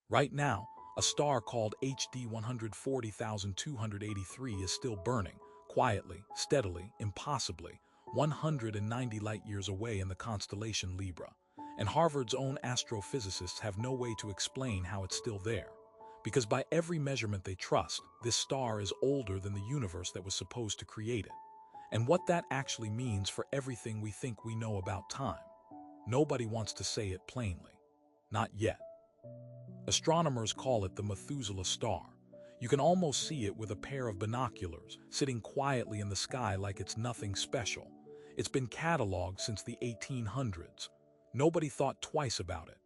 Right now, a star called HD 140,283 is still burning, quietly, steadily, impossibly, 190 light-years away in the constellation Libra. And Harvard's own astrophysicists have no way to explain how it's still there. Because by every measurement they trust, this star is older than the universe that was supposed to create it. And what that actually means for everything we think we know about time. Nobody wants to say it plainly. Not yet. Astronomers call it the Methuselah Star. You can almost see it with a pair of binoculars, sitting quietly in the sky like it's nothing special. It's been cataloged since the 1800s. Nobody thought twice about it.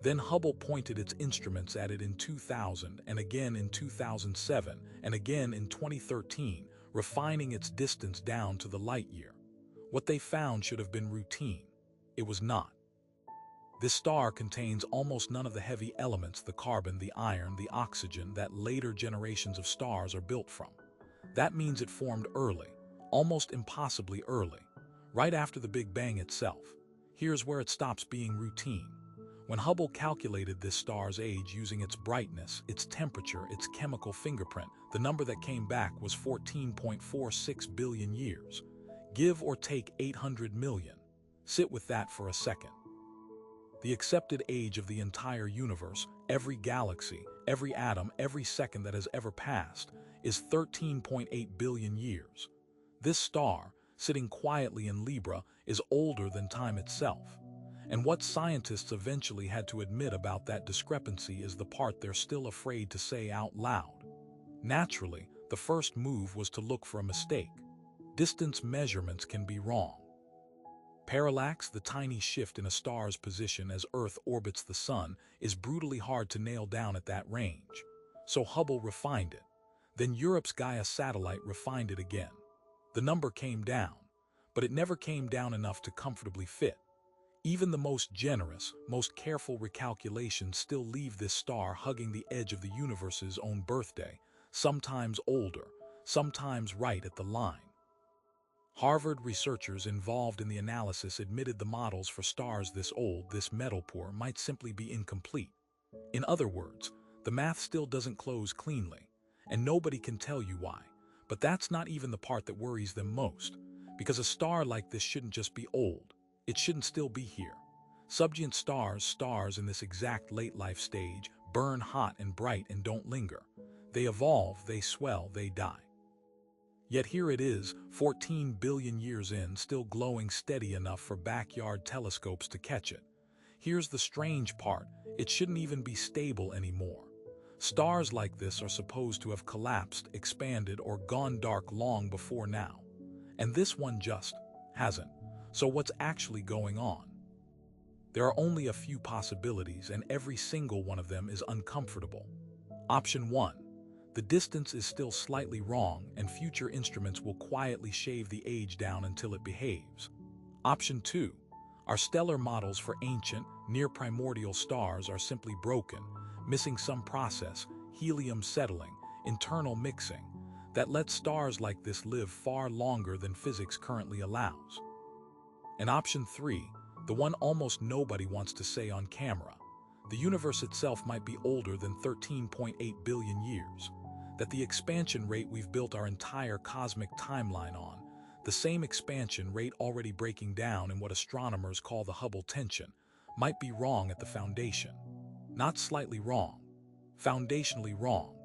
Then Hubble pointed its instruments at it in 2000, and again in 2007, and again in 2013, refining its distance down to the light year. What they found should have been routine. It was not. This star contains almost none of the heavy elements, the carbon, the iron, the oxygen, that later generations of stars are built from. That means it formed early, almost impossibly early, right after the Big Bang itself. Here's where it stops being routine. When Hubble calculated this star's age using its brightness, its temperature, its chemical fingerprint, the number that came back was 14.46 billion years. Give or take 800 million. Sit with that for a second. The accepted age of the entire universe, every galaxy, every atom, every second that has ever passed, is 13.8 billion years. This star, sitting quietly in Libra, is older than time itself. And what scientists eventually had to admit about that discrepancy is the part they're still afraid to say out loud. Naturally, the first move was to look for a mistake. Distance measurements can be wrong. Parallax, the tiny shift in a star's position as Earth orbits the Sun, is brutally hard to nail down at that range. So Hubble refined it. Then Europe's Gaia satellite refined it again. The number came down, but it never came down enough to comfortably fit. Even the most generous, most careful recalculations still leave this star hugging the edge of the universe's own birthday, sometimes older, sometimes right at the line. Harvard researchers involved in the analysis admitted the models for stars this old, this metal-poor, might simply be incomplete. In other words, the math still doesn't close cleanly, and nobody can tell you why. But that's not even the part that worries them most, because a star like this shouldn't just be old, it shouldn't still be here. Subgiant stars, stars in this exact late life stage, burn hot and bright and don't linger. They evolve, they swell, they die. Yet here it is, 14 billion years in, still glowing steady enough for backyard telescopes to catch it. Here's the strange part, it shouldn't even be stable anymore. Stars like this are supposed to have collapsed, expanded, or gone dark long before now. And this one just hasn't. So what's actually going on? There are only a few possibilities, and every single one of them is uncomfortable. Option 1. The distance is still slightly wrong, and future instruments will quietly shave the age down until it behaves. Option 2. Our stellar models for ancient, near-primordial stars are simply broken, missing some process, helium settling, internal mixing, that lets stars like this live far longer than physics currently allows. And option 3, the one almost nobody wants to say on camera, the universe itself might be older than 13.8 billion years. That the expansion rate we've built our entire cosmic timeline on, the same expansion rate already breaking down in what astronomers call the Hubble tension, might be wrong at the foundation. Not slightly wrong, foundationally wrong.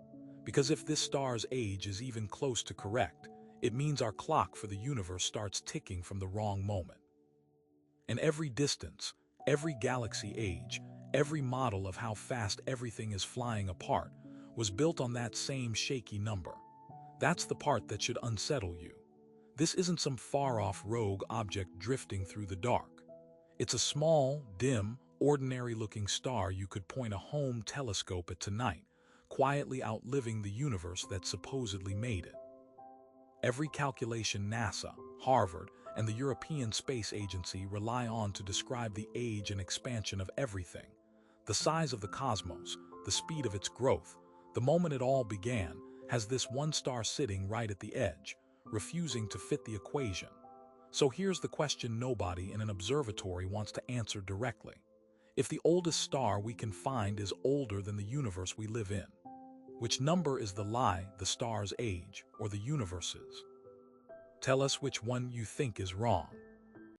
Because if this star's age is even close to correct, it means our clock for the universe starts ticking from the wrong moment. And every distance, every galaxy age, every model of how fast everything is flying apart, was built on that same shaky number. That's the part that should unsettle you. This isn't some far-off rogue object drifting through the dark. It's a small, dim, ordinary-looking star you could point a home telescope at tonight, quietly outliving the universe that supposedly made it. Every calculation NASA, Harvard, and the European Space Agency rely on to describe the age and expansion of everything, the size of the cosmos, the speed of its growth, the moment it all began, has this one star sitting right at the edge, refusing to fit the equation. So here's the question nobody in an observatory wants to answer directly. If the oldest star we can find is older than the universe we live in, which number is the lie, the star's age or the universe's? Tell us which one you think is wrong.